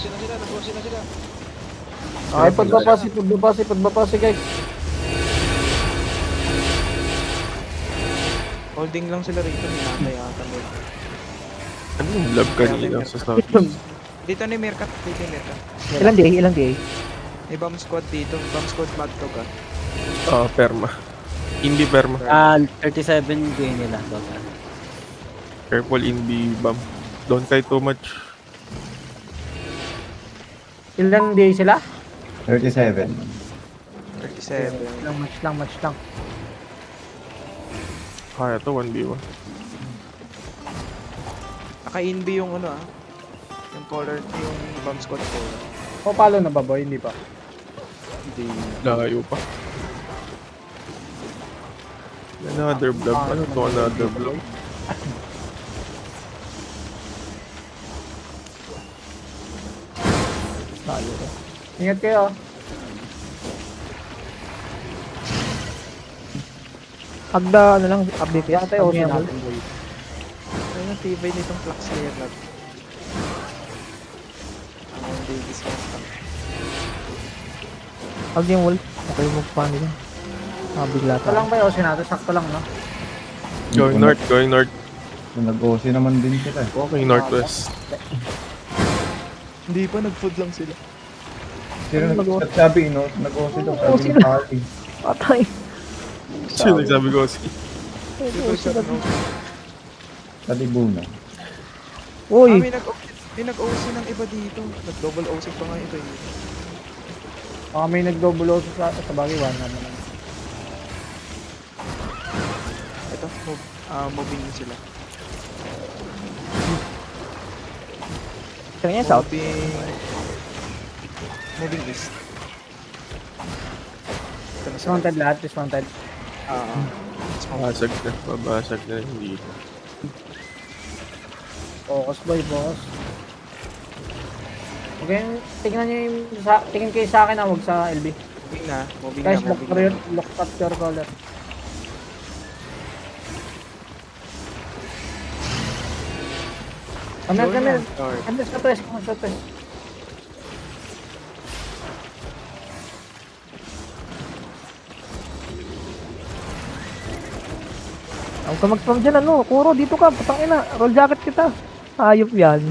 Nag-close na sila. Okay, pagbabasi guys. Holding lang sila rito, minatay ata mo. Ano yung lab kanina sa south? Dito na yung Mercat, dito yung Mercat. Ilang day? May bomb squad dito, bomb squad Magtog ah. Perma. Hindi perma. 37 gain nila. Total. Careful in the bomb. Don't try too much. Ilang day sila? 37. 37. Match lang. Kaya to 1v1. Naka-inb yung ano ah. Yung color, yung bomb squad color. O palo na ba boy? Hindi pa. Hindi. Layo pa. Another blob. Ano to another blob? Palo ko. Ingat kayo. Agda, ano lang, update yan. Yata yung natin boy. Ay, ang tibay nitong flux layer lab. Ang babies ka. Pag yung wall, okay mo pa nila. Bigla ta. Sakto lang ba yung natin? Sakto lang, no? Going north. Nag-OC naman din sila. Okay, northwest. Hindi pa, nag-food lang sila. Sino nagsabi, no? Nag-OC daw. Sabi ng party. Patay. Sino nagsabi ko si? Dito siya, no? Sa Libunan. Uy! May nag-OC ng iba dito. Nag-double OC pa nga ito eh. May nag-double also sa bagay, one naman. Ito, moving na sila. Kaya south? Moving east. Ito na sila. Dismounted lahat, dismounted. Babasag na hindi. Focus boy, focus. Okay, tingnan nyo yung tingin kayo sa akin wag sa LB. Moving Guys, na. look at your color. Kami sa press, Huwag ka mag-spam dyan, Kuro, dito ka, patangina, roll jacket kita. Ayop yan.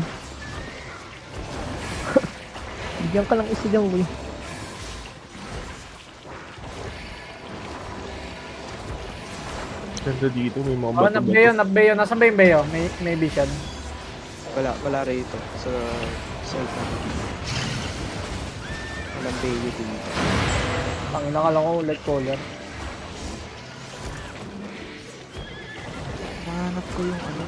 Bigyan ka lang isa dyan, boy. Ganda dito, may mga bato-bato. Nabbeyo. Nasaan ba yung Beyo? May vision. Wala rito. Sa side na. Walang baby dito. Pangina ka lang ko, light color. Mahanap ko yung ano.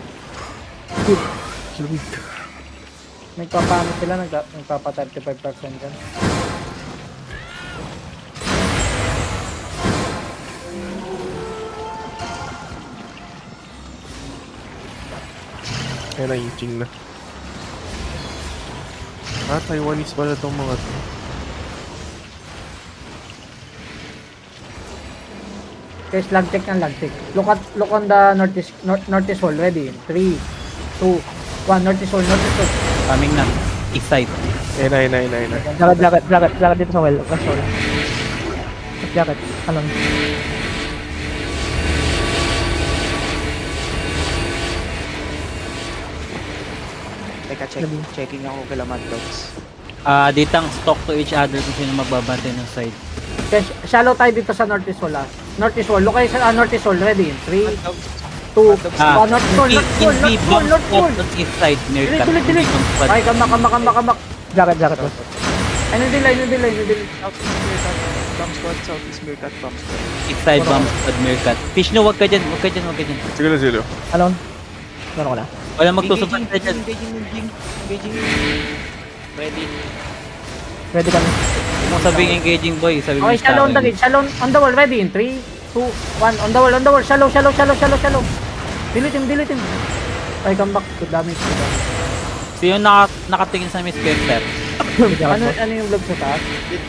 Nagpapano sila, nagpapa 35% dyan. Kaya na-inching na. Taiwanese pala tong mga to. Guys, lag check. Look on the northeast wall. Ready? 3, 2, 1. Northeast wall. Coming na. East side. Ayun. Jacket dito sa well. West wall. Jacket. Alon. Teka, checking ako kila Mad Dogs. Ditang stock to each other kung sino magbabante ng side. Guys, shallow tayo dito sa northeast wall. Northeast wall. Look kayo sa northeast wall. Ready? 3, 2, 1. Northeast wall. East side near cut. Dilit. Ay, kamak. Jacket. Ano delay? Bomb squad, southeast Meerkat, bomb squad. East side bomb squad near cut. Fish no, wag ka dyan. Sige na sila. Alon. Gano'n ko na. Wala magtusupan ka dyan. Engaging. Ready. Ready kami. Kung sabing engaging boy, sabi mo Okay, shallow on the gate. Shallow on the wall. Ready? 3, 2, 1. On the wall. Shallow. Delete him. Ay, come back. Good damage. So yung nakatingin sa Miss Spencer. Ano yung vlog sa taas?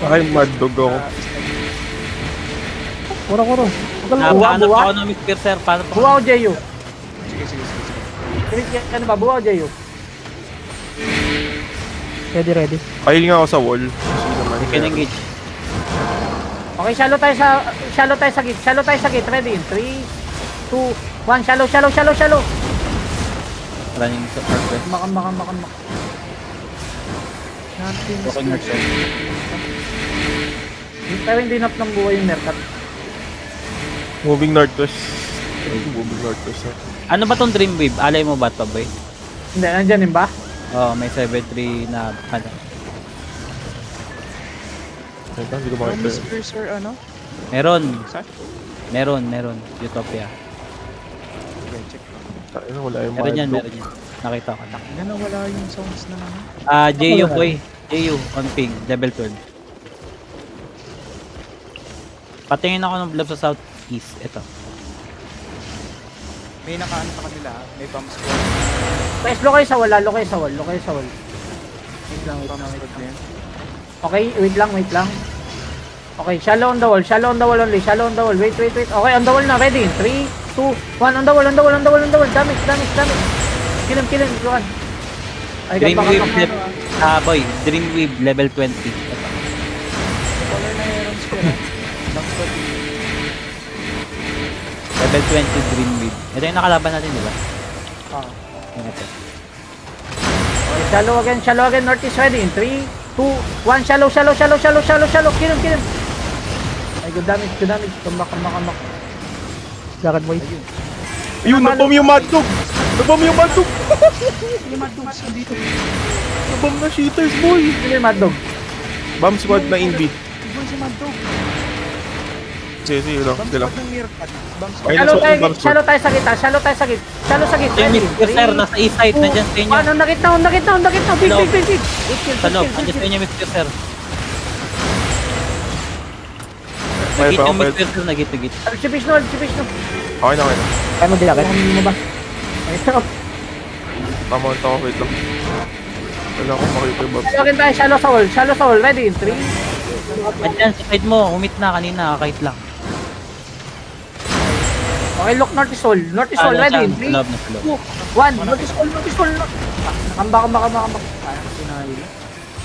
Ay, mad dog ako. Kuro. Paano pa ako ng Miss Spencer? Paano pa? Buwa o Jeyu? Sige. Ano ba? Buwa o Jeyu? Ready. Pahil nga ako sa wall. Kasi naman. You can engage. Okay, shallow tayo sa gate. Shallow tayo sa gate. Ready? 3, 2, 1. Shallow. Running sa northwest. Makan. Walking northwest. Pero hindi enough ng buhay yung Mercat. Moving northwest. Moving northwest. Ano ba tong Dreamwave? Alay mo ba ito, boy? Hindi, nandyan din ba? Oo, may 7-3 na ano. Ito, hindi ko No makita. miss cursor, ano? Meron. Saan? Meron. Utopia. Okay, check. Tayo na, wala yung Meron yan. loop. Nakita ko na. Yan na, wala yung sounds na ano. JU boy. JU on ping. Level 12. Patingin ako ng blob sa southeast. Ito. May nakaano sa kanila, may bomb squad. Guys, low kayo sa wall. Wait lang. Okay, wait lang. Okay, shallow on the wall only. Wait. Okay, on the wall na. Ready? 3, 2, 1. On the wall. Damage. Kill him. Luan. Ay, Dreamwave boy. Dreamwave level 20. Ito. Color na Heron Spear, ha? Bomb squad. Level 20 Dreamwave. Ito yung nakalaban natin, di ba? Ah. Yung ito. Okay, shallow again. Northeast ready. 3, 2, 1. Shallow. Kill him. Ay, good damage. Kambak. Lakad boy. Ayun, nabom yung Mad Dog! Yung Mad Dogs, dito. Nabom na cheaters, boy! Kill him, Mad Dog. Bomb squad na Invi. Ibon si Mad Dog. Sige lang. Bomb Sila. squad ng Meerkat. Bomb squad. Ayun, Shallow tayo sa gitna. Shallow sa gitna. Yung Mr. Sir, nasa east side. Nandyan sa inyo. Ano, nakit na. Big. Sa loob. Nandyan sa inyo, Mr. Sir. Fire Nagit pa yung ako, Mr. Sir. Nagit. Chipis no. Okay na. Kaya mo dilakad. Mo ba? Ayun. Tama ako, wait lang. Wala akong makita yung bomb. Shallow tayo, shallow sa wall. Ready? 3. Nandyan sa side mo. Umit na kanina. Kahit lang. Okay, look, northeast wall. Ready? 3, 2, 1. Northeast wall. Kambak. Parang sinahili.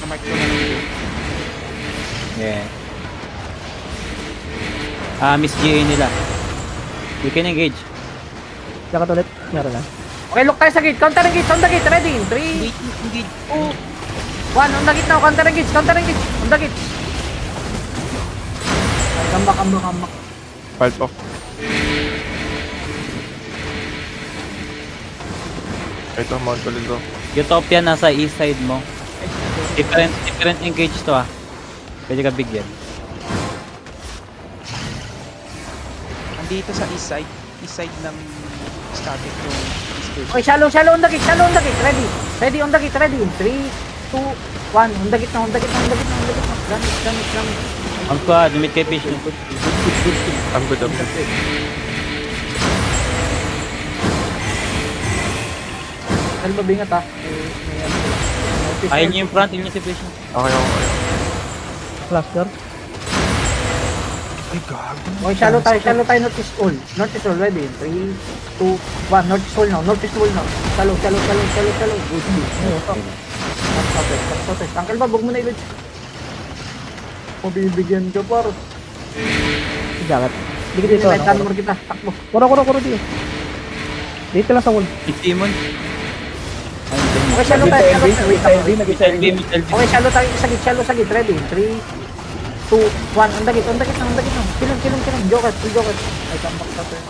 Na-mark ko na lang. Yeah. Miss GA nila. You can engage. Lakad ulit. Meron lang. Okay, look tayo sa gate. Counter engage on the gate. Ready? 3, 2, 1. On the gate now. Counter engage. On the gate. Ay, kambak. Fight off. Ito, mount ulit to. Utopia nasa east side mo. Different engage to Pwede ka bigyan. Andito sa east side ng static yung east curse. Okay, shallow on the gate. Ready on the gate. 3, 2, 1. On the gate now. Damage. Ang squad, limit kay Fish. I'm good. Dahil mabingat May ano sila. Ayaw niyo yung front, yun yung si Fish. Okay. Last door. Ay, gago. Okay, shallow tayo northeast wall. Ready? 3, 2, 1. Northeast wall now. Shallow. Good. Tapos. Uncle Bob, huwag mo na ilod. Mabibigyan ka par. Dilakad. Dikit dito. Light armor kita. Takbo. Kuro dito. Dito lang sa wall. It's Simon. Okay, shallow tayo. Missile beam. Okay, shallow sa gate. Ready? 3, 2, 1. On the gate now. Kill him. Joker. Ay, comeback sa turn.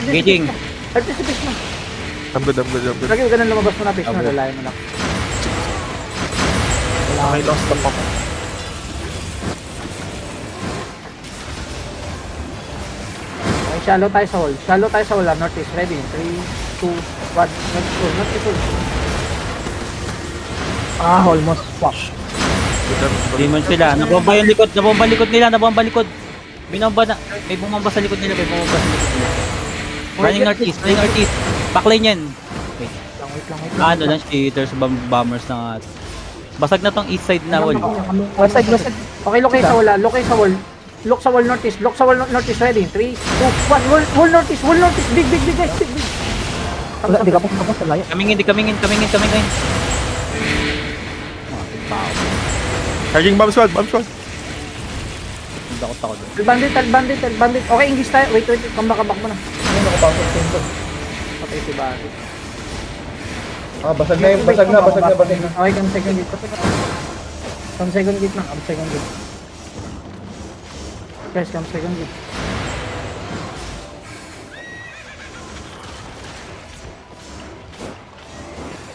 Engaging. Participate mo. I'm good. Lagi ka nang lumabas mo na, Fish. Lalayan mo na. Okay, lost stop ako. Okay, shallow tayo sa wall. Northeast. Ready? 3, 2, 1. Northeast wall. Almost. Fuck. Demon sila. Nabomba yung likod. Nabomba likod. Binomba na. May bumomba sa likod nila. Running northeast. Backline yan. Wait. Wait lang. Ano lang, cheaters, bombers na nga. Basag na tong east side na wall. West side. Okay, look sa wall. Look sa wall northeast. Ready? 3, 2, 1. Wall northeast. Big guys. Big. Wala, di ka pa sa layo. Coming in. Charging bomb squad, bomb squad. Hindi ako takot. Bandit. Okay, engage tayo. Wait. Come back mo na. Ano nakapasok dito? Patay si Bandit. Ah, basag na. Okay, come second gate. Come second gate na. Guys, come second gate.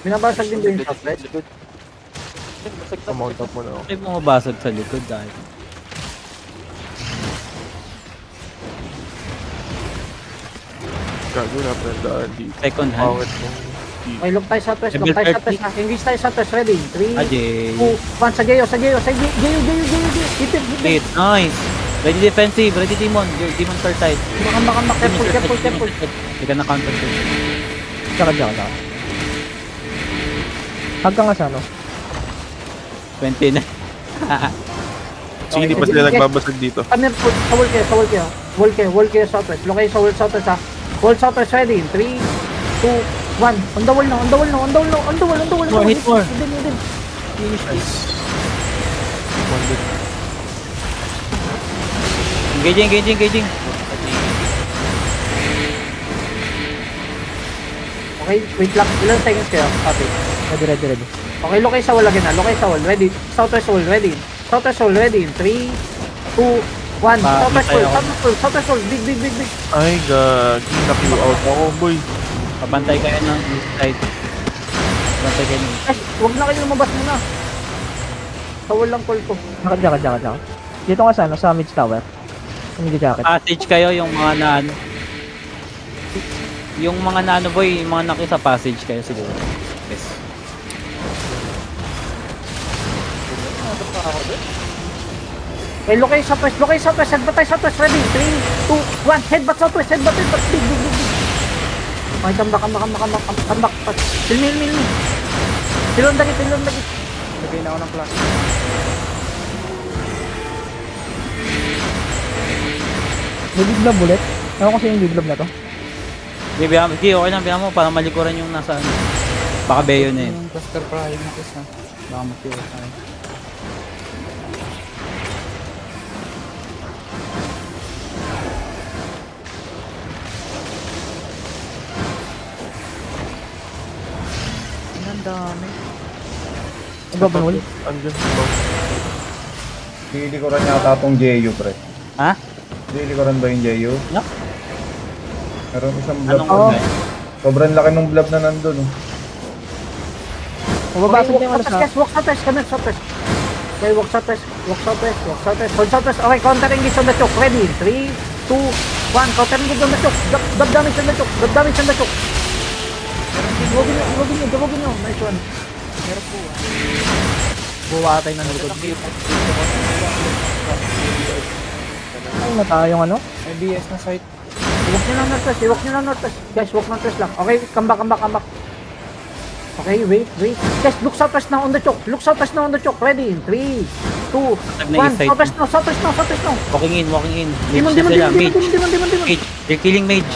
Binabasag din ba yung southwest? Pamount up mo na ako. May bumabasag sa likod dahil. Gago na prendaan dito. Second hand. Pawit mo. Okay, look tayo southwest. Level 30. Engage tayo southwest. Ready? 3, Ajay. 2, 1. Sa Gayo. Hit it. Wait, nice. Ready defensive, ready demon. Your demon per side. Bakang. Careful. Hindi ka na counter. Tsaka. Hanggang nga sa ano? 20 na. Sige, di pa sila nagbabasag dito. Ano po? Sa wall kayo southwest. Look kayo sa wall southwest ha. Wall southwest ready. 3, 2, 1. On the wall na. More, hit more. Hidden. Engaging. Okay, wait lang. Ilan seconds kayo? Copy. Ready. Okay, look kayo sa wall again ha. Look kayo sa wall. Ready. Southwest wall ready. 3, 2, 1. Southwest wall. Big. Ay, gagi. Na-Q out ako, boy. Pabantay kayo ng east side. Pabantay kayo ng east. Guys, huwag na kayo lumabas muna. Sa wall lang call ko. Tsaka. Dito nga sa ano? Sa mid tower. Hindi jacket. Passage kayo, yung mga na ano. Yung mga na ano boy, yung mga naki sa passage kayo siguro. Yes. Okay, look kayo southwest. Headbutt tayo southwest. Ready. 3, 2, 1. Headbutt southwest. Big. Okay, come back. Mil. Silon dagit. Lagay na ako ng plus. May biglob ulit. Ewan ko sa yung biglob na to. Okay lang, mo para malikuran yung nasa ano. Baka beyo na yun. Buster Prime ha. Baka mag-kill tayo. Ang dami. Nagbabanul. Andyan, bomb. Pili ko rin yata itong JU, pre. Ha? Pili ko rin ba yung JU? No? Meron isang blob. Anong Oo. order? Sobrang laki ng blob na nandun. Oh. Mababasag din ano sa... Walk southwest. Okay, walk southwest. Hold southwest. Okay, counter engage on the choke. Ready. 3, 2, 1. Counter engage on the choke. Dab damage on the choke. Dugugin nyo. Nice one. Buwa tayo ng likod. Ay, mata yung ano? May BS na site. Iwak nyo lang northwest. Guys, walk northwest lang. Okay, come back. Okay, wait. Guys, look southwest now on the choke. Ready. 3, 2, 1. Southwest now. Walking in. Demon. Mage. They're killing mage.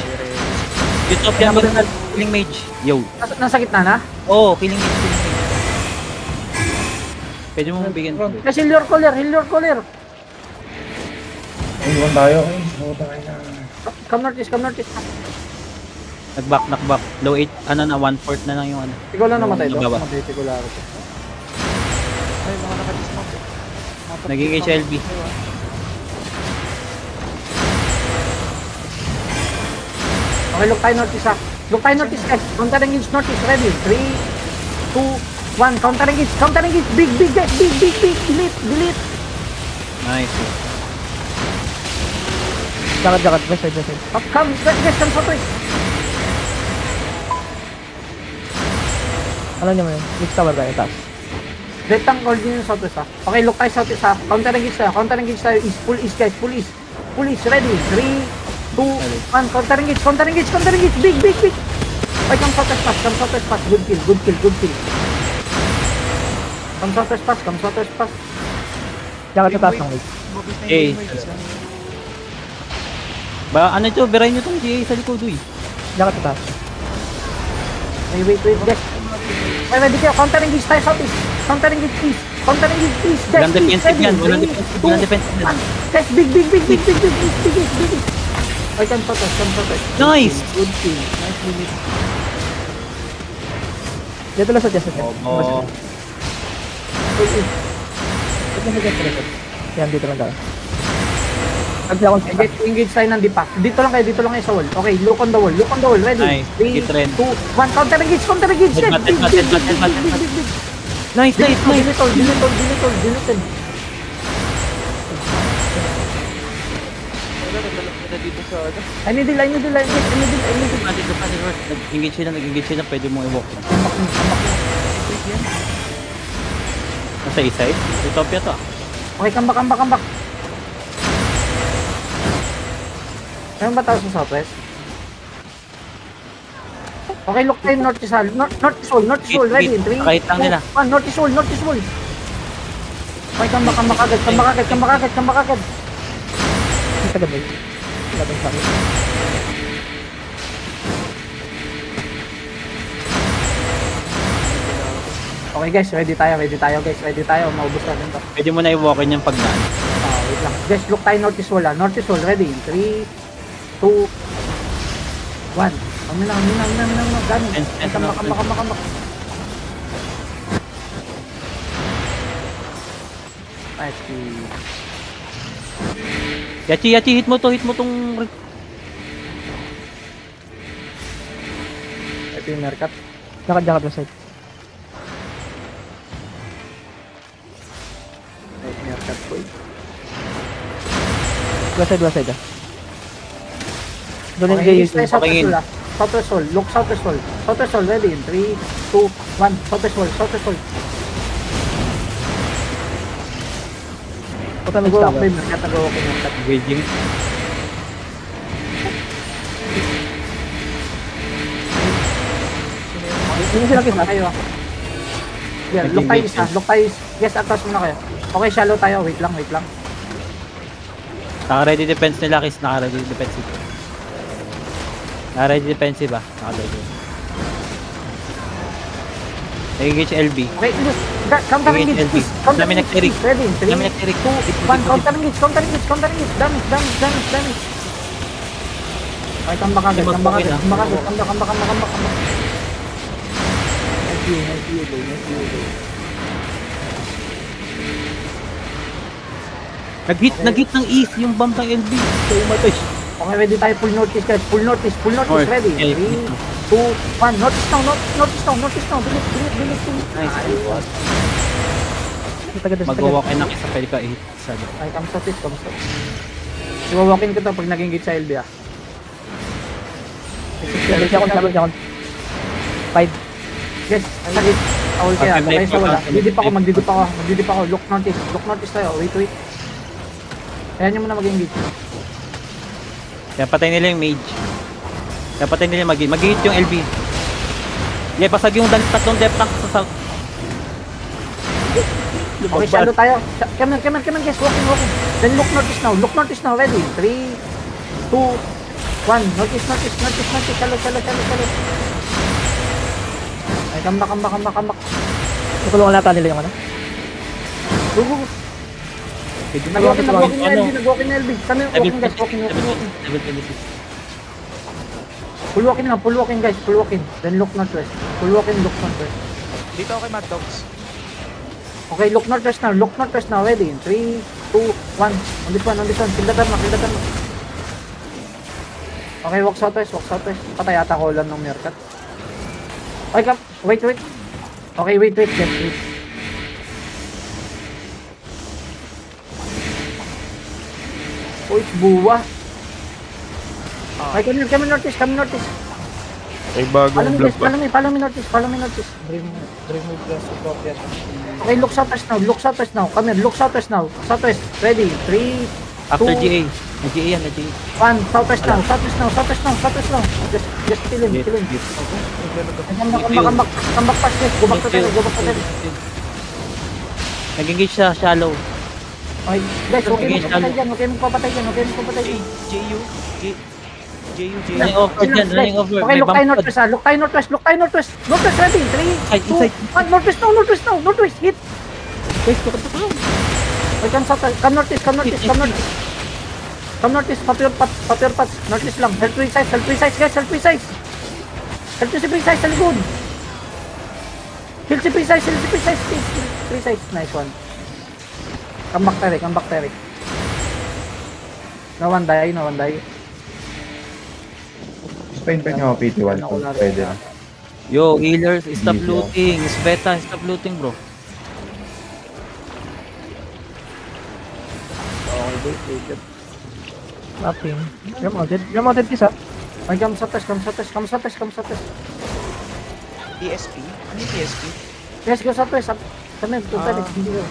Utopia mage. Killing mage. Yo. Nasa gitna na? Oh, killing mage. Pwede mo bigyan. Guys, heal your caller. Ay, iwan tayo. Ay, puta kayo na. Come northeast. Knockback. Low 8, 1/4 na lang yung ano. Ikaw lang namatay doon. Nababa. Ay, mga nakadismount. Naging HLB. Okay, look tayo northeast guys. Counter engage northeast. Ready. 3, 2, 1. Counter engage. Big guys. Big. Delete. Nice. Jacket. West side. Come southwest. Alam niyo mo yun? Mid tower kayo, taas. Rectangle din yung southwest ha. Okay, look tayo southwest ha. Counter engage tayo. Full east guys. Full east. Ready. 3, 2, 1. Counter engage. Big. Okay, come southwest pass. Good kill. Come southwest pass. Jacket sa taas ng mid. Okay. Ano ito? Birayin nyo itong GA sa likod, uy. Jacket sa taas. Wait guys. Okay, ready kayo. Counter engage tayo southeast. Counter engage east. Counter engage, please. Guys, Walang please. defensive yan. Walang Ready? defensive. Two, Walang defensive yan. one. Guys, big. I can protect. Nice! Good team. Nice limit. Dito lang sa chest. Oh. Yan, dito lang tayo. Pag ako Engage tayo ng dipak. Dito lang kayo sa wall. Okay, look on the wall. Ready? Nice. 3, Hit rin. 2, 1. Counter engage. Headbutt. Nice. Diliton. Wala, naglalak na dito sa ano. I need it. Nag-engage sila. Pwede mong i-walk. Nasa east side? Utopia to ah. Okay, come back. Meron ba tayo sa southwest? Okay, look tayo north is wall. Ready? 3, Kahit lang nila. 1. North is wall. Okay, come back agad. sa gabi. Laban sa akin. Okay guys, ready tayo. Maubos natin to. Pwede mo na i-walkin yung pagdaan. Wait lang. Guys, look tayo Northeast Wall. Northeast Wall, ready? 3, 2, 1. Kami lang. Gano'n. Kambak. Nice. Yachi, hit mo tong... Ito yung Mercat. Lakad sa side. Mercat po. West side ah. Doon yung Okay, Jay. stay Southwest Wall. Southwest Wall. Look Southwest Wall, ready? 3, 2, 1. Southwest Wall. Puta may Nagawa ko tower. yung Mercat. Engaging. Hindi sila kita. Kayo ah. Yeah, look tayo isa. Yes, atras muna kayo. Okay, shallow tayo. Wait lang. Naka-ready defense nila, Kiss. Naka-ready defensive. Naka-ready defensive ah. Naka-ready. Nag-engage LB. Okay, counter engage. LB. Please. Counter Dami engage, nag-tirik. please. Ready? 3, Dami nag-tirik. 2, 1. Counter engage. Damage. Okay, kambak agad. Nice Nag-hit ng east yung bomb ng LB. So, umatay. Okay, ready tayo. Full notice, guys. North. Ready? Okay. 3, 2, 1. Notice now. Bilis. Nice. Taga-das. Mag-walk in na Kiss sa pwede ka i-hit. Sabi. Okay, come stop it. Iwawakin ko to pag nag-engage sa LB ah. Laban siya ako. 5. Yes, sakit. Awal kaya. Okay, Okay, sa wala. okay. Magdidip ako. Look notice tayo. Wait. Ayan nyo muna mag-engage. Kaya patay nila yung mage. Kaya patay nila yung mag-hit yung LB. Yeah, pasag yung tatlong depth tank sa south. Okay, shallow tayo. Come on, guys. Walking. Then look notice now. Ready? 3, 2, 1. Notice. Shallow. Ay, kambak. Nakulungan nata nila yung ano. Go. Nag-walking na LB. Kami, walking guys. Walking. Level 26. Full walking guys. Then look northwest. Look northwest. Dito ako kay Mad Dogs. Okay, look northwest now. Ready? 3, 2, 1. On this one. Pindatan mo. Okay, walk southwest. Patay ata ko lang ng Mercat. Okay, come. Wait. Okay, wait. Yes, wait. Oh, it's buwa. Okay, come northeast. May bagong vlog ba? Follow me northeast. Remove the support yan. Okay, look southwest now. Come here, look southwest now. Southwest. Ready? 3, After 2, GA. Nag-GA yan, nag-GA. 1. Southwest now. Just kill him. Come back fast, guys. Go back to them. Nag-engage sa shallow. Okay, guys, okay mo papatay dyan. Running over dyan, running over. Okay, May look tayo bump pad. northwest. Look tayo northwest. Northwest, ready? 3, 2, Inside. 1. Northwest now. Northwest, hit. Guys, tukod pa tayo. Wait, come northeast, come northeast, come northeast. Come northeast, papier pat, northeast lang. Help precise, guys, help precise. Help si precise sa likod. Help si precise, precise. Nice one. Come back, Terry. No one die. Spain pa niyo ako PT1 kung pwede na. Yo, healers, stop Easy, looting. Sveta, stop looting, bro. Nothing. You're mounted kiss ha. Ay, come sa test. TSP? Ano yung TSP? Yes, go sa test. Kami, tutalik. Hindi ko.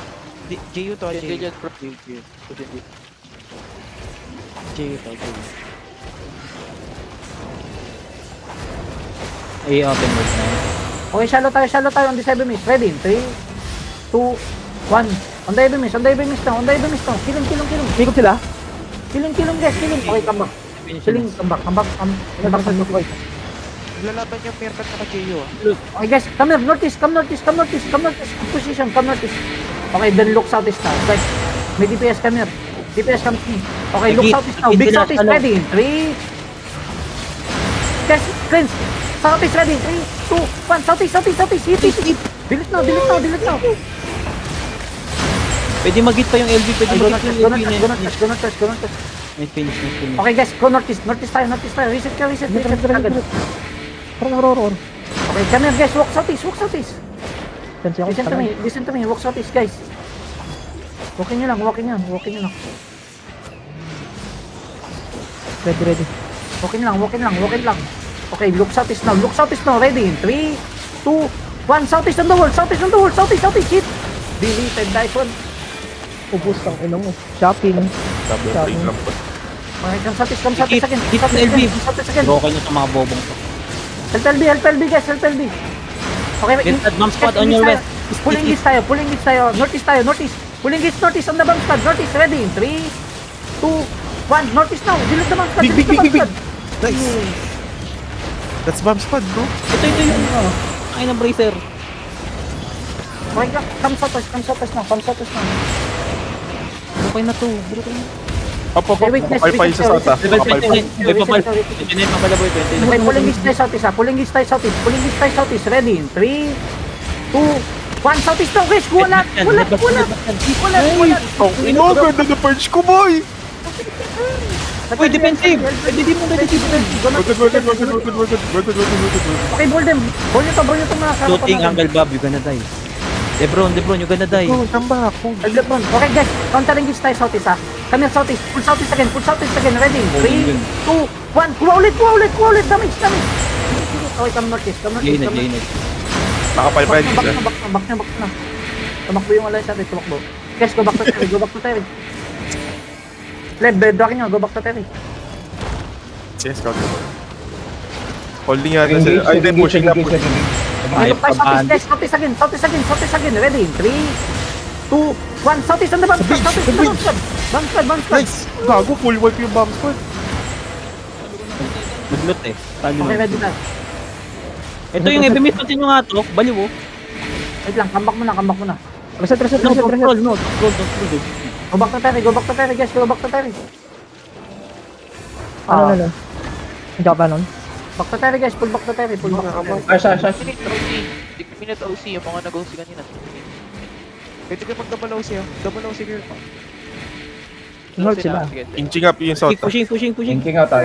JU to, JU. JU to. Ay, open world na yun. Okay, shallow tayo on the 7 minutes. Ready? 3, 2, 1. On the 7 minutes now. Killing. Ikot sila. Killing, guys, killing. Okay, come back. Killing, come back sa Tukoy. Naglalaban yung Meerkat na JU ah. Okay, guys, come here, northeast. Position, come northeast. Okay, then look southeast now. Guys, may DPS come here. DPS come here. Okay, look southeast now. Big southeast ready. 3. Guys, cleanse. Southeast ready. 3, 2, 1. Southeast. Hit. Delete now. Pwede mag-hit pa yung LB, pwede Go mag-hit yung LB niya. northeast. Nice finish. Okay, guys, go northeast tayo. Reset agad. Roar. Okay, come here, guys. Walk southeast. Sensi ako. Listen to me. Walk southeast, guys. Walking nyo lang. Ready. Walking lang. Okay, look southeast now. Ready? 3, 2, 1. Southeast on the wall. Southeast. Hit. Deleted. Nice one. Ubus ang ino mo. Shopping. Double break lang po. Okay, come southeast again. Hit ng LB. Bro, kayo sa mga bobong to. Help LB, guys. Okay, Get that bomb squad on your west. Pulling gates tayo. Northeast. Pulling gates northeast on the bomb squad. Northeast, ready? 3, 2, 1. Northeast now. Delete the bomb squad. Big. Nice. That's bomb squad, bro. Ito yung ay ng bracer. Okay, come southeast now. Okay na to. Bro, Up. Wait, guys, Kapal wait, sa wait, sata. Level Kapal pa. 29. Level 29. 29 pa pala boy. 29. Okay, pulling gates tayo southeast. Ready? 3, 2, 1. Southeast now, guys. Wala. Ganda na purge ko, boy! Uy, defensive! Ready mo. Good. Okay, ball them. Ball nyo to mga sarap. Looting Uncle Bob, you gonna die. Lebron, you gonna die. Samba ako. Lebron. Okay, guys. Countering gates tayo southeast ha. Come here, southeast. Full southeast again. Ready? 3, 2, 1. Kuha ulit. Damage. Okay, come northeast. Gained. Nakapalpal isa. Back na. Tumakbo yung alay sa atin. Tumakbo. Guys, go back to Terry. Left, bedrocking nyo. Go back to Terry. Yes, scout. Holding yata sila. Ay, hindi, pushing na. Okay, look tayo southeast, guys. Southeast again. Ready? 3, 2, 1. Southeast on the bomb squad. Bomb squad. Nice! Gago, full wipe yung bomb squad. Nag-loot eh. Talo Okay, na. ready na. Ito yung FMS natin nyo nga to. Baliw oh. Wait lang, come back muna. Reset. No, control. Don't roll. Go back to Terry, guys. Go back to Terry. Ano. Hindi ka pa nun? Back to Terry, guys. Pull back to Terry. Asha. Minute OC, yung mga nag-OC kanina. Pwede kayo mag-double OC ah. Double OC kayo. North sila. Inching up yung south. Pushing. Inking ata.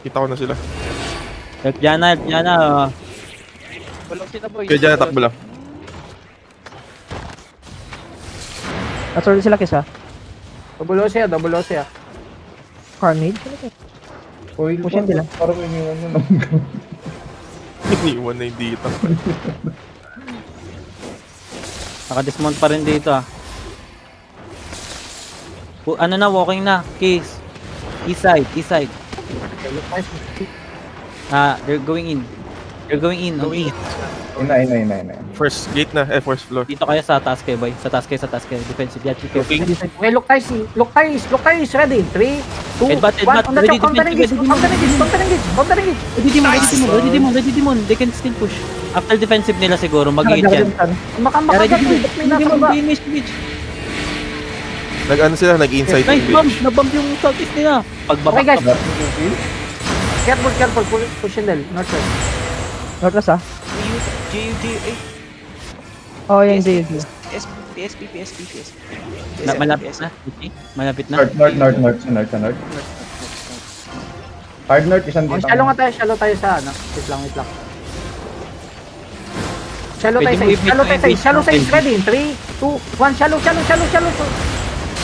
Kita ko na sila. Help Jana. Double OC na boy. Kaya dyan, takbo lang. Nasorry sila kiss ha. Double OC ah. Carnage. Uy, Pushin nila. Parang iniwan mo na. Iniwan na yung dito. Naka-dismount pa rin dito ah. Ano na, walking na. Case. East side. They're going in. On east. Ina. First gate na, first floor. Dito kaya sa taas kayo, boy. Sa taas kayo. Defensive. Yeah, chicken. Okay, look tayo. Ready? 3, 2, 1. Headbutt. On the top, counter engage. Ready Demon. They can still push. After defensive nila siguro, mag-hit yan. Makagat mo. May Hindi nasa mo ba? finish, bitch. Nag-ano sila, nag-inside Nice yung bomb, bitch. nabomb yung southeast nila. Okay guys, Pagbabak careful, careful. Push and del. Northwest. Northwest ah. JUJ8. Oh, yan, JUG. PSP. malapit na. Okay? Malapit na. North. Hard north, isang Oh, dito. shallow tayo sa ano. Wait lang. Shallow Pwede tayo mo sa i-beat shallow yung tayo. engage Ready? 3, 2, 1. Shallow.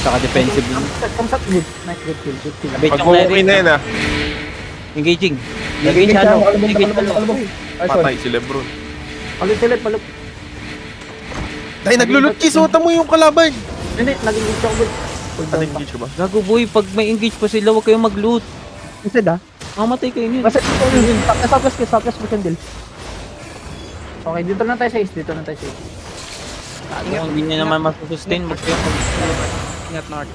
Saka defensive lang. Comes up good. Nice, good kill. Bait Pag yung okay na yan, Engaging. Engage Engage ano? kalabog, Engage kalabog. Nice one. patay si Lebron. Palit. Dahil naglulot kiss, uta mo yung kalaban. Hindi, naging good ako good. Nag-engage ka ba? Gago boy, pag may engage pa sila, huwag kayong mag-loot. Instead ah. Mamatay kayo niyan. Basta yun. Southwest push and deal. Okay, dito na tayo sa east. Hindi niya naman masusustain. Huwag kayong Ingat north.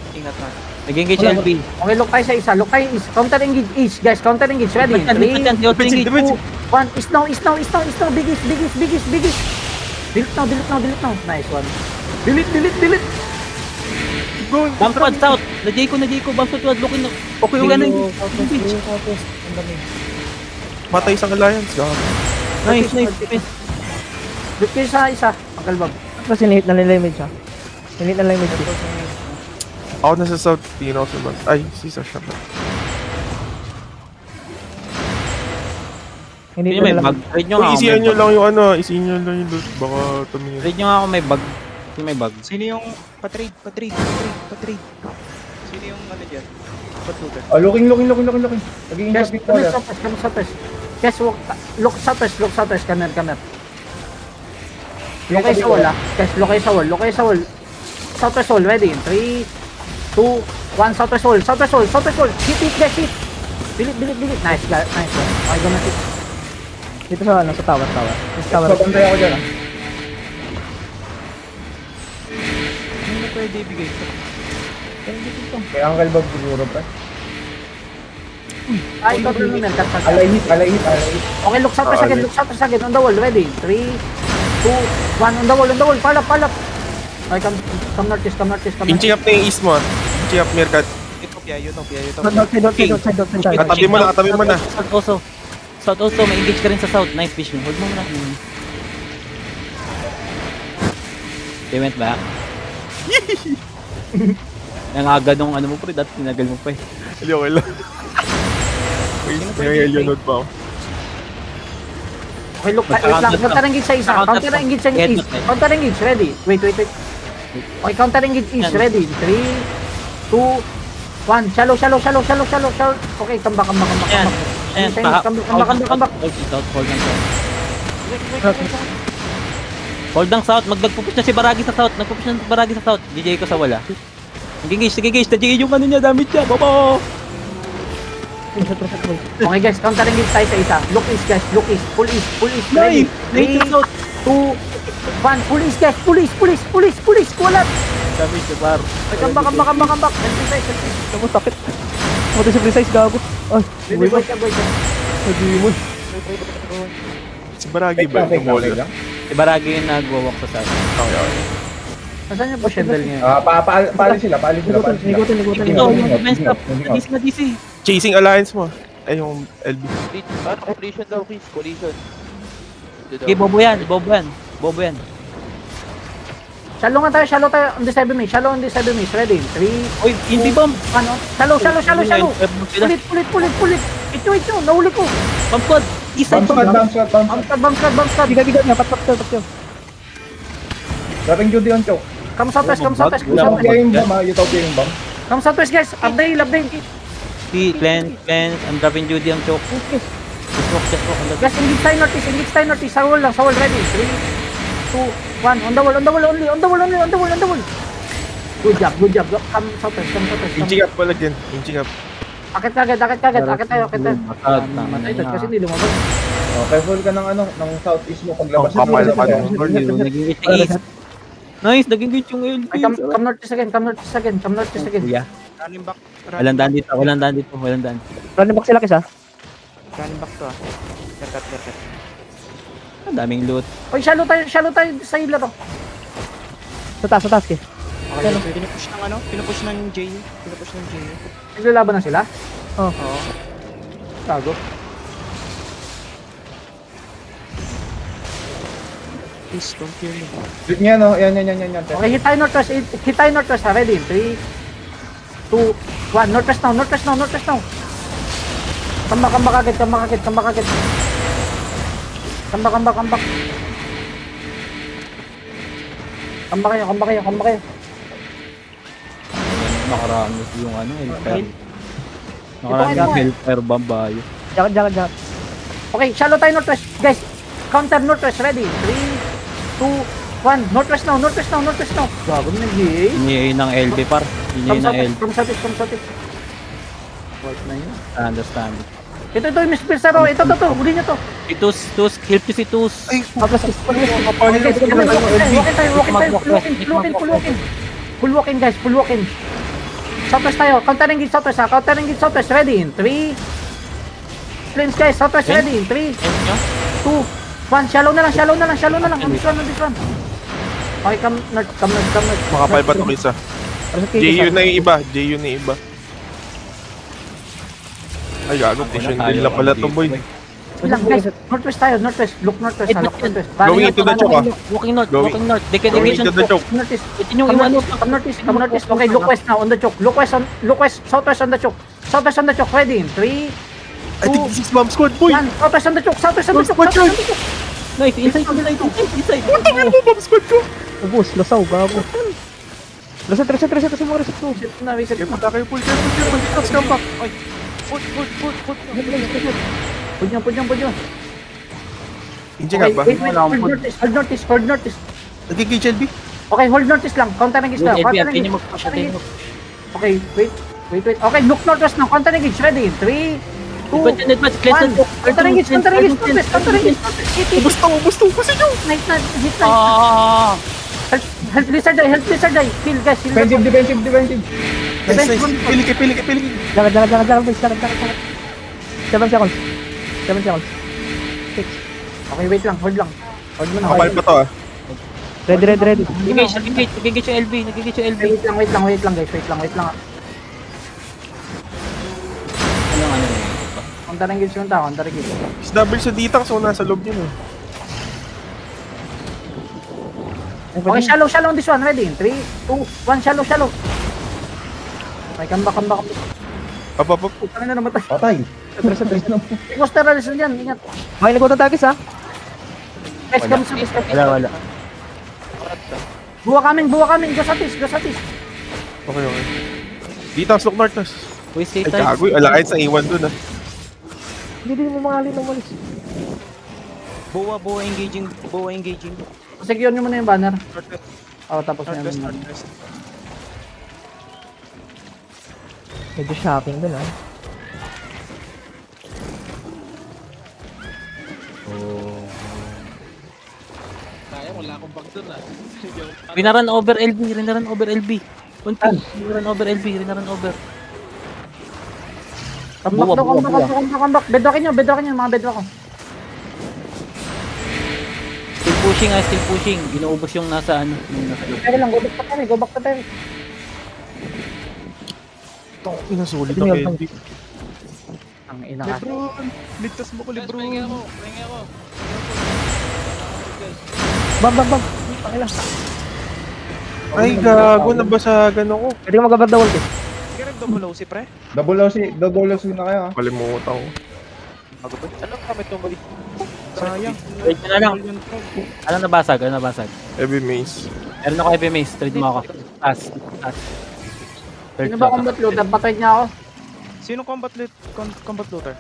nag-engage LB. Okay, look tayo sa isa. Look tayo east. Counter engage east. Guys, counter engage. Ready? 3, 2, Defensive, defensive. 1. East now. Biggest. Delete now. Nice one. Delete. Bomb squad south. Na Jayco. Bomb squad. Looking na. Okay, yan ang engage. Matay isang alliance. Gago. Nice. Look kayo sa isa. Uncle Bob. Tapos sinihit na nila yung image ah. Sinihit na lang yung image. Ako nasa South Pino naman. Ay, si Sasha ba? Hindi Hindi may na bug. lang. Trade nyo Kung nga ako. isihan may nyo bug. lang yung ano, isihan nyo lang yung loot. Baka tumingin. Trade nyo nga ako may bug. Hindi may bug. Sino yung patrade? Sino yung ano dyan? Patlugan. Oh, looking. Naging Guys, inside come wala. southwest. Guys, look southwest. Kamer. Look kayo sa wall ah. Guys, look kayo sa wall. Southwest wall, ready? 3, 2, 1. Southwest wall. Hit, guys, hit. Delete. Nice one. Okay, gonna hit. Dito sa ano, sa tower. Sa tower. Babantay ako dyan ah. Ano na pwede ibigay ito? Kaya Uncle Bob siguro pa. Ay, ikaw na naman. Alay hit. Okay, look southwest again. On the wall, ready? 3, 2, 1. On the wall. Palap. Okay, come northeast. Inching up na yung east mo. Inching up, Mirkat. Utopia. Side. Katabi mo na. South also. May engage ka rin sa south. Nice vision. Hold mo muna. They went back. Nangaga nung ano mo pre. Dati tinagal mo pa eh. Hindi, okay lang. May yellow pa ako. Okay, look, wait lang. Counter engage sa isa. Counter engage sa east. Counter engage, ready? Wait. Okay, counter engage east, ready? 3, 2, 1. Shallow. Okay, come back. Ayan. Come back. Hold ang south. Magpupush na si Baragi sa south. DJ ko sa wala. Nag-engage. Na-JA yung ano niya. Damage niya. Baba! Okay guys, counter engage tayo sa isa. Look east guys, Pull east. Ready? 3, 2, 1. Pull east guys. Pull east. Kulat. Damage niya, bar. Okay, come back. Help side. Ako sakit. Mati sa precise gago. Ay, Ready, boy ka. nag-iimon. Si Baragi ba? Okay lang. Si Baragi yung nag-walk sa south. Nasaan yung Boshendel ngayon? Paali sila. Nigutin. Ito, yung defense up. Na DC. Chasing alliance mo. Ay, yung LB. Collision daw, Chris. Collision. Okay, bobo yan. Shallow tayo. On the 7 minutes. Ready? 3, Uy, hindi bomb. ano? Shallow. Pulit. Ito. Nahuli ko. Bomb squad. East side bomb. Bomb squad. Bomb squad. Bigat niya, pat. Dating Judy on choke. Come southwest. Utopia yung bomb ha. Utopia yung bomb. Come southwest guys. Update. Si Cleanse. I'm dropping Judy ang choke. Just walk. Guys, engage tayo northeast. Sa wall. Ready? 3, 2, 1. On the wall only. Good job. Come southwest. Inching up pala din. Inching up. Akit kagad. Akit tayo. Matay doon kasi hindi lumabas. Oh, careful ka ng southeast mo paglabas. Kapal. Nag-engage sa east. Nice, nag-engage yung LB. Ay, come northeast again. Kuya, Running back. walang daan dito. Running back sila kisa. Running back to ah. Haircut. Ang daming loot. Oy, shallow tayo sa healer, oh. Sa taas, Ke. Pinupush ng ano? Pinupush ng JU. Pinupush ng JU. Naglalaban na sila? Oh. Tago. Please, don't kill me. Hit niya, no? Yan. Okay, hit tayo northwest. Hit tayo northwest, ha? Ready? 3, 2, 1. Northwest now. Kambak agad. Kambak kayo. Nakaranos yung ano, Hellfire. Ito, Nakaranos ito. yung Hellfire Bambayo. Jacket. Okay, shallow tayo northwest. Guys, counter northwest. Ready? 3, 2, 1. Northwest now. Gago na nag-GA. Hinihiin ng LB par. Hinihiin ng LB. From southeast. White na yun. Understand. Ito yung Miss Pirsaro. Ito. Huli nyo to. Si Tus, help you si Tus. Full walk in, guys. Southwest tayo. Countering gate southwest. Ready in 3. Planes, guys. Southwest ready in 3, 2, 1. Shallow na lang. On this one. Okay, come north. Makapal pa to isa. JU na yung iba. Ay, gago. Vision din lang pala to, boy. Ilang, guys. Northwest tayo. Look northwest. Going into the choke, ah. Walking north. They can Going evasion into the choke. Northeast. Ito yung ano. Come northeast. Okay, look west now on the choke. Southwest on the choke. Ready in 3, I think this is bomb squad, boy. 1. Southwest on the choke. Nice, inside. Bomb squad ko. Ubus, lasaw, gago. Reset mo, reset mo. Kaya punta kayo, pull kayo. Let's come back. Ay, Pud nyo. hindi nga ba? Wait. Hold northeast. Nagigay LB? Okay, hold northeast lang. Counter engage na. LB, at yun yung mag-push. Okay, wait. Okay, look northwest now. Counter engage. Ready in 3, 2, 1. Counter engage. Gusto ko sa inyo. Hit na. Ah! Help lizard die. Heal, guys. Defensive. Nice. Pili ka. Jacket, please. 7 seconds. 6. Okay, wait lang. Hold lang. Hold mo na. Makapal pa to, ah. Ready. Nagigage yung LB. Wait lang, guys. Wait lang. Ano? Counter engage yung tao. Is double sa ditang, so nasa loob yun, eh. Okay, shallow on this one. Ready in 3, 2, 1. Shallow. Okay, come back. Up. Putang na namatay. Patay. Reset. Poster rallies na dyan. Ingat. Okay, nagpunta tagis, ha? Guys, come sa this. Wala. Buwa kami. Go sa tis. Okay. Ditang, look north, tas. Uy, stay Ay, tight. gagoy. Alakit sa iwan dun, ah. Hindi mo mangalin ng malis. Boa engaging. Secure nyo muna yung banner. Tapos na Northwest. yan. Medyo shocking dun, ha? Rinaran over LB. Rinaran over. Come back. Bedrockin nyo. Mga bedrock ko. Still pushing. Inuubos yung nasa ano. Yung nasa loob. Teka lang, go back to tayo. Inasulit ang LB. Ang ina ka. Lebron! Ligtas mo ko, Lebron! Bam. Pakila. Ay, gago. Nabasagan ako. Pwede ka mag-abad the wall, Ke. Kaya nag-double OC, pre? Double OC na kayo, ha? Kalimutan ko. Anong kami itong balik? Sayang. Wait na lang. Ano nabasag? Heavy maze. Meron ako heavy mace. Trade mo ako. Pass. Sino ba combat looter? Patay niya ako. Sino combat looter?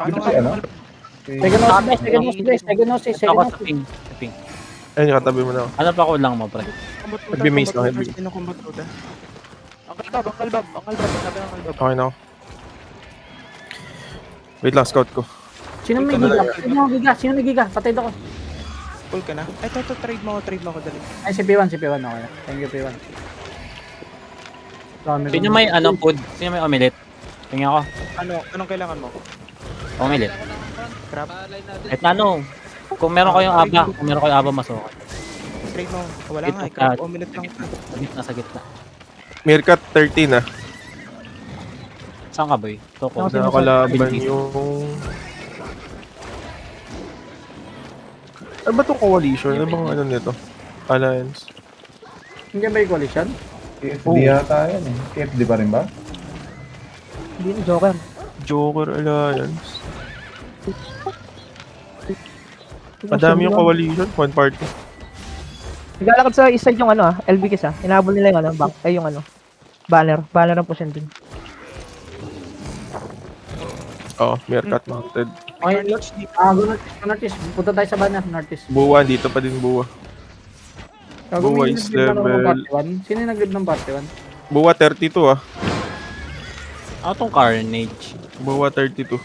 Dito si ano? Teganosis. Ako sa ping. Ayun, yung katabi mo na ako. Ano pa ko lang mo, pre? Heavy maze lang, heavy. Sino combat looter? Ang kalbab. Okay na ako. Wait lang, scout ko. Sino may giga? Sino may giga? Patay ako. Full ka na? Ay, ito, trade mo ako dali. Ay, si P1. Okay na. Thank you, P1. Sino may ano food? Sino may omelet? Tingnan ako. Anong kailangan mo? Omelet. Crab? Kahit na ano. Kung meron kayong aba, mas okay. Trade mo. Wala Ito, nga, ikaw. Omelette lang. Sa gitna. Meerkat 13 ah. Saan ka, boy? Toko. Nakakalaban yung... Ano ba itong coalition? Ano bang ano nito? Alliance. Hindi ba yung coalition? KFD yata yan eh. KFD pa rin ba? Hindi na Joker. Joker Alliance. Madami yung coalition. One party. Naglalakad sa isa yung ano LB kisa. Inabol nila yung ano, yung ano. Banner. Banner ang pusin din. Oh, Meerkat mounted. Okay, Northeast. Punta tayo sa banner, Northeast. Buwa, dito pa din buwa. Buwa is level... Sino yung nag-lead ng party 1? Buwa 32 ah. Ano tong Carnage? Buwa 32.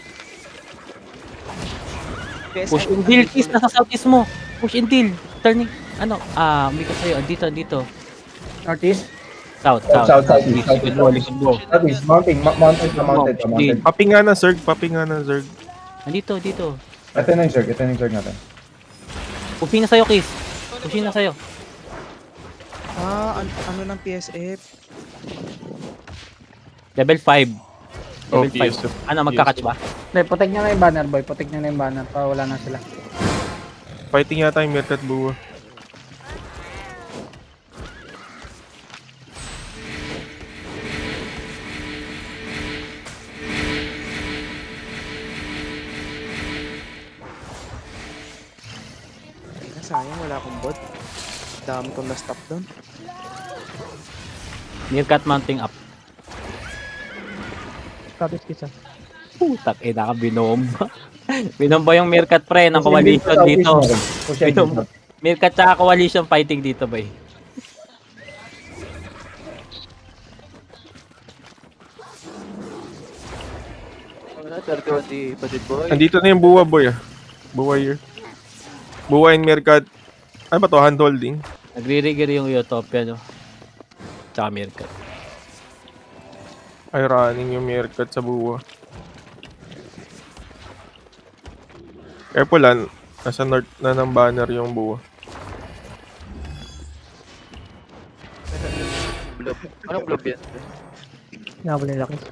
Push and deal, Kiss. Nasa southeast mo. Push and deal. Turning. Ano? May ka sa'yo. Dito. Northeast? South. Likod mo. That is mounted. Papi nga na, Zerg. Dito. Ito na yung Zerg natin. Pushing na sa'yo, Kiss. Pushing na sa'yo. Ano ng PSF? Level 5. Oh, Level 5. PSF. Ano, magka-catch ba? Hindi, protect nyo na yung banner, boy. Protect nyo na yung banner para wala na sila. Fighting yata yung Meerkat buwa. Sayang, wala akong bot. Dami kong na-stop doon. Meerkat mounting up. Status kisa. Putak, naka binomba. Binomba yung Meerkat pre ng coalition dito. Meerkat tsaka coalition fighting dito, bay. Wala, 31 di Padid Boy. Andito na yung buwa, boy ah. Buwa here. Buwa in Meerkat. Ano ba to? Handholding? Nagre-rigger yung Utopia, no? Tsaka Meerkat. Ay, running yung Meerkat sa buwa. Careful lang. Nasa north na ng banner yung buwa. Blob. Anong blob yan? Inabol nila Kiss.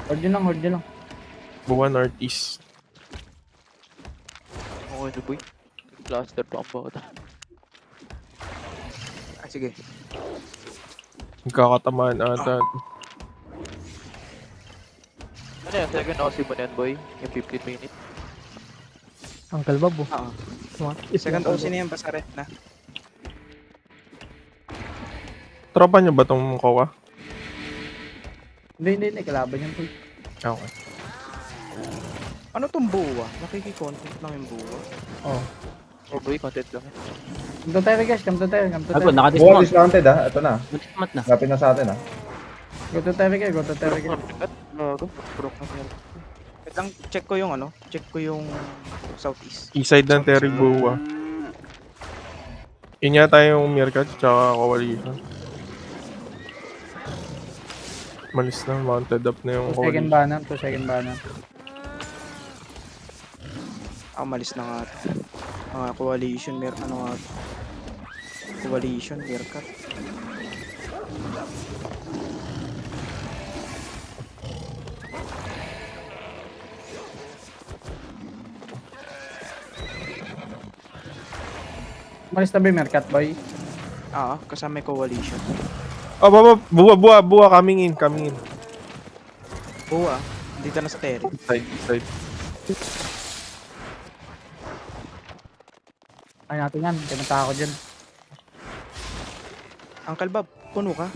Horde nyo lang. Buwa northeast. Okay na boy. Cluster pa ang bata. Sige. Nagkakatamaan ata. Ano yan? Second OC mo na yan boy? Yung 15 minutes. Uncle Bob. Oo. Tuma. Second OC na yan, basta red na. Tropa nyo ba tong Kowa? Hindi. Kalaban yan, boy. Okay. Ano tong buwa? Nakiki-content lang yung buwa. Oh boy, content lang yan. Come to tayo, guys. Come to tayo. Ako, Buwa naka-dismount. dismounted ah. Ito na. Dismount na. Lapit na sa atin ah. Go to tayo, guys. At gago. Broke na meron. Wait lang, check ko yung southeast. East side ng Terry buwa. Yun yata yung Meerkat tsaka coalition. Malis na, mounted up na yung 2 second coalition. banner. 2 second banner. Malis na nga. Coalition, Coalition, Meerkat. Malis na ba yung Meerkat, boy? Kasama yung coalition. Oh, buwa, coming in. Buwa, dito na sa Terry. Side. Ay natin yan. Pinunta ako dyan. Uncle Bob, puno ka.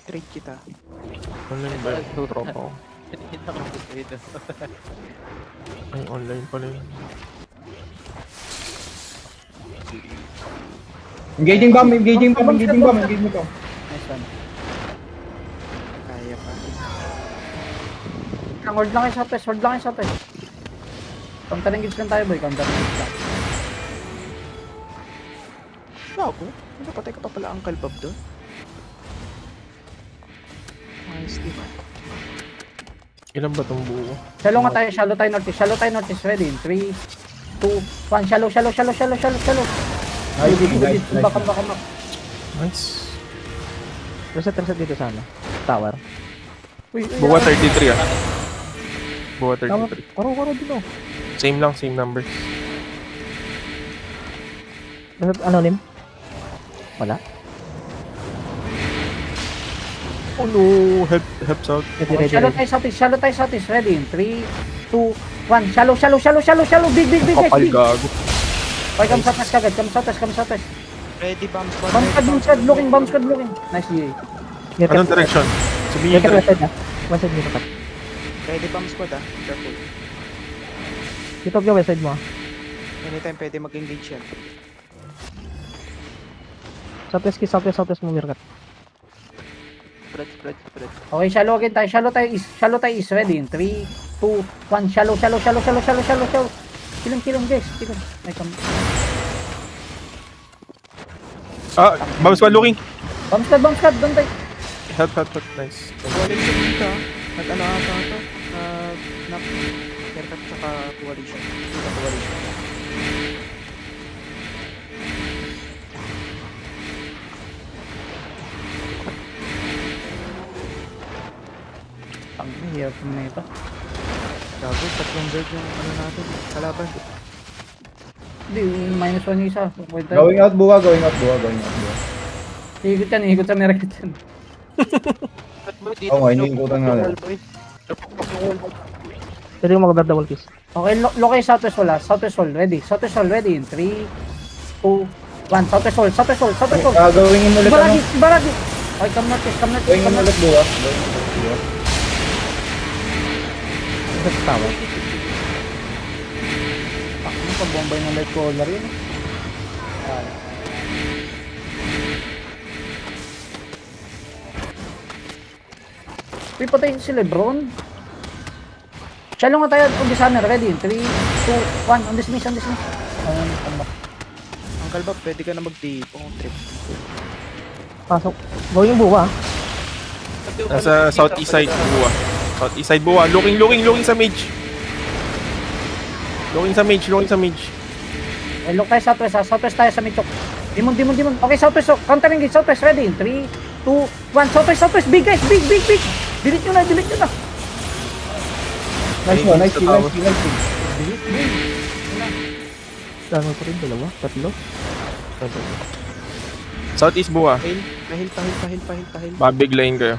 Trade kita. Online ba yung tropa ko? Hindi na ako dito. Ay, online pala yun. Engaging bomb. Nice one. Kaya pa. Horde lang kayo sa test. Counter engage lang tayo, boy. Counter engage lang. Bago? Napatay ka pa pala Uncle Bob doon. Nice, di ba? Ilan ba tong buo? Shallow nga tayo, shallow tayo northeast. Shallow tayo northeast. Ready? 3, 2, 1. Shallow. Nice, nice, Come back. Nice. Reset dito sana. Tower. Buwa 33 ah. Buwa Tama. 33. Karo dito. Same lang, same numbers. Reset anonym? Wala. Oh no, helps out. Ready. Shallow tayo southeast. Ready? 3, 2, 1. Shallow. Big guys. Kapal Big. gago. Okay, come southwest kagad. Come southwest. Ready, bomb squad. Bomb squad looking. Nice GA. Anong direction? Sabihin yung Mirkat direction. west side ah. West side mirkat. Ready, bomb squad ah. Careful. Dito ka west side mo ah. Anytime pwede mag-engage yan. Southwest mo mirkat. Spread. Okay, shallow again tayo. Shallow tayo east. Ready? 3, 2, 1. Shallow. Killing guys. Ay, come. Ah, bomb squad looking. Bomb squad. Don't take. Help. Nice. Coalition dito ah. Nag-ano ata ito? Haircut tsaka coalition. Dito coalition. Ang hirap na ito. Gago, tatlong bird yung ano natin. Kalaban. Hindi, minus 1 yung isa. Wait, Going out, buwa. Higit sa mirkat yan. Oo nga, iniikutan nga lang. Pwede mo mag-grab double kiss. Okay, lokay southwest wall. Ready? Southwest wall. Ready? 3, 2, 1. Southwest wall. Gawin ulit ano? Baragi. Okay, come northeast. Gawin ulit buwa. Reset tower. Ano pa bombay ng light color yun? Pipatay si Lebron. Shallow nga tayo on the summer. Ready? 3, 2, 1. On dismiss. Ang kalba, pwede ka na mag-deep. Trip. Pasok. Gawin yung buwa ah. Nasa southeast side buwa. Southeast side buwa. Looking sa mage. Looking sa mage. Eh, look tayo southwest ha. Southwest tayo sa Michok. Demon. Okay, southwest. Counter engage. Southwest. Ready? 3, 2, 1. Southwest. Big guys. Big. Delete nyo na. Nice kill. Dami pa rin. Dalawa. Tatlo. Southeast buwa. Pahil. Babiglayin kayo.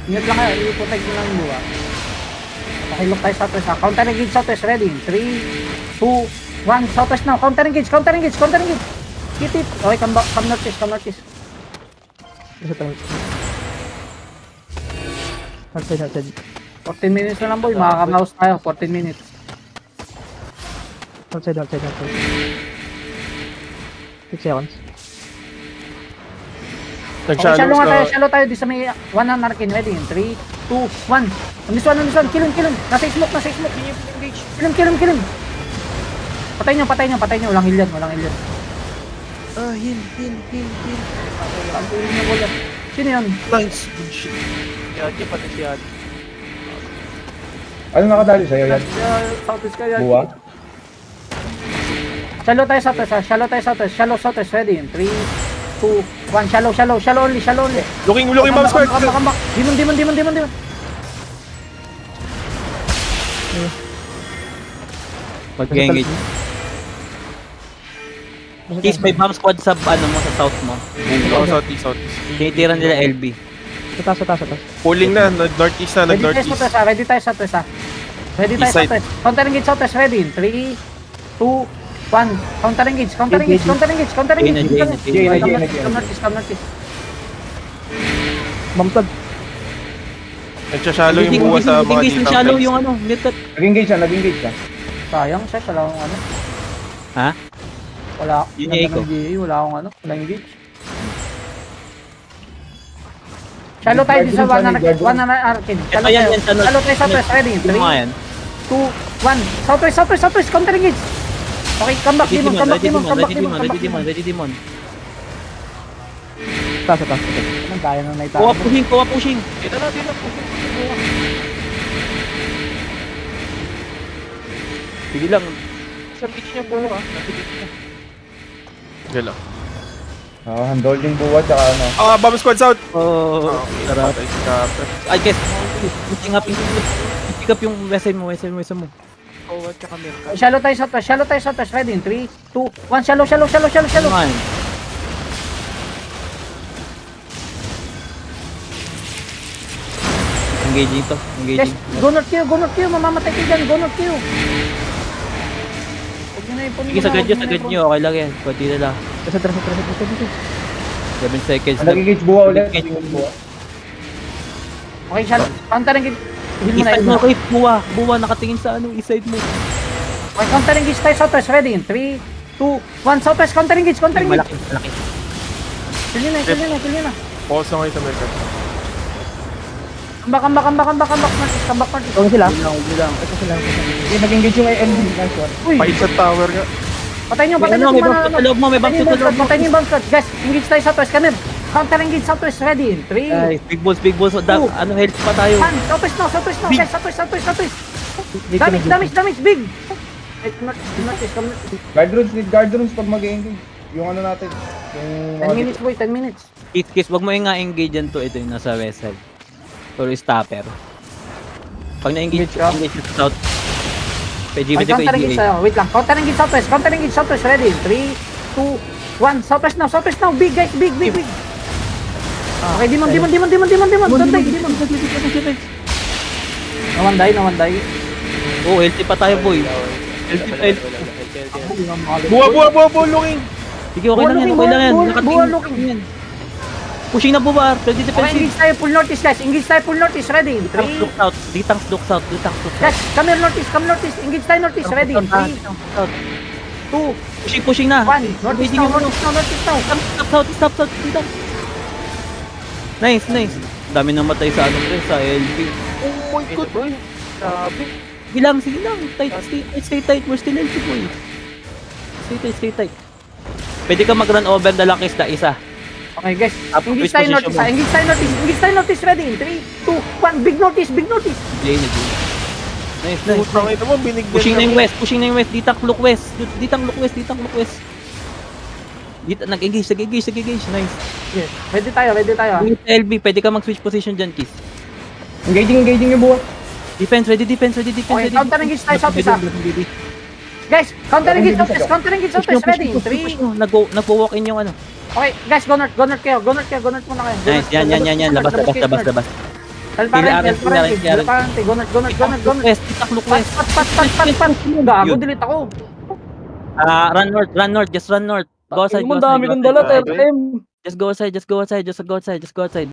Ingat lang kayo. I-protect nyo lang yung buwa. Okay, look tayo southwest ha. Counter engage southwest. Ready? 3, 2, 1. Southwest now. Counter engage. Hit it. Okay, come northeast. Reset tower. Outside. 14 minutes na lang boy. Makaka-mouse tayo. 14 minutes. Outside. 6 seconds. Okay, Nag-shallow shallow tayo. Di sa may 1 na narkin. Ready? 3, 2, 1. On this one. Kill him. Nasa smoke. Kill him. Patay nyo. Walang heal yan. Heal. Pag-uwi niya wala. Sino yun? Nice. Good shit. Yagi, pati si Yagi. Ano nakadali sa'yo yan? Southwest kayo. Buwa? Shallow tayo southwest. Shallow southwest. Ready? 3, 2, 1. Shallow only. Looking bomb squad. Come back. Demon. Mag-engage. Kiss may bomb squad sa ano mo sa south mo. Oh, southeast. Tinitira nila LB. Sa taas. Pulling na, nag-northeast. Ready tayo southwest ha. East side. Counter engage southwest. Ready? 3, 2, 1. Counter engage. Come northeast. Mamtag. Nagsashallow yung buwa sa mga Engage ng shallow yung ano. Mirkat. Nag-engage siya. Sayang siya. Wala akong ano. Ha? Wala Yun yung echo. akong wala engage. Shallow tayo din sa 1 na arkin. Ito yan. Shallow tayo southwest. Ready? 3, 2, 1. Southwest. Counter engage. Okay, come back. Demon. Ready demon. Taas. Anong daya na naitago? Kuha pushing. Dito na. Sige lang. Sa beach niya buwa. Nasa beach niya. Sige lang. Handol yung buwa, tsaka ano. Ah, bomb squad's out! Oh, sarap. Patay si Capper. I guess, pick up yung wesay mo. Buwa tsaka Mirka. Shallow tayo sa touch. Ready? 3, 2, 1. Shallow. Come on. Engaging to. Yes, Engaging. go north Q. Mamamatay kayo dyan. Go north Q. Huwag nyo na ipon Sige, sagad nyo. Okay lang yan. Kunti na lang. Tara. 7 seconds. Nag-engage buwa ulit. Nag-engage buwa. Okay, shallow. Counter engage. Heal mo na, East heal mo. mo, Keith. Buwa. Nakatingin sa east side mo. Okay, counter engage tayo southwest. Ready? 3, 2, 1. Southwest. Counter engage. Malaki. Kill nyo na. Pause na kayo sa Mercat. Comeback. Northeast. Okay sila. Huwag lang. Okay, nag-engage yung LB. Nice one. Uy, Pahit sa tower nga. patay nyo. May bounce sa loob mo. May bounce sa loob mo. Patay nyo yung bounce. Guys, engage tayo southwest. Kanir. Counter engage southwest. Ready? 3, Guys, big balls. Ano, health pa tayo. 1. Southwest now. Big. Guys, southwest. Damage. Big. Northeast. Guard rooms pag mag-engage. Yung ano natin. Yung 10 minutes, boy. 10 minutes. Kiss, wag mo yung nga-engage dyan to. Ito yung nasa west side. Or stopper. Pag na-engage Engage ka. engage sa south. PGV Okay, ko counter engage EDA. tayo. Wait lang. Counter engage southwest. Ready? 3, 2, 1. Southwest now. Big, guys. Big. Okay, demon. Don't die. Demon. No one die. Oh, healthy pa tayo, boy. Healthy. Buwa, looking! Sige, okay lang yan. Buwa looking. yan. Pushing na buwa. Ready Okay, defensive. engage tayo full northeast, guys. Ready? 3. Look out. Ditang look south. Guys, come here northeast. Engage tayo northeast. Ready? 3, 2, Pushing na. 1. Northeast now. Stop south. Ditang. Nice. Dami nang matay sa sa LB. Oh my god, boy. Grabe. Sige lang. Stay tight. We're still LB, boy. Stay tight. Pwede ka mag-run over the lakis na isa. Okay, guys. Up, Engage which tayo position northeast. Engage tayo northeast. Ready? 3, 2, 1. Big northeast. Jane. Nice. Putang ito mo, binigyan Pushing na kami. yung west. Ditang look west. Nag-engage. Nice. Yes. Ready tayo. LB, pwede ka mag-switch position dyan, Kiss. Engaging yung buwa. Defense, ready. Okay, counter engage tayo southwest. Guys, counter engage southwest. Ready? 3. Nagwo-walk in yung ano. Okay, guys, go north kayo. Go north muna kayo. Nice, yan. Labas. Helparente. Go north. West, ditang look west. Pat. Gago, delete ako. Run north, just run north. Go outside. Ang dami kong dala, 30. Just go outside.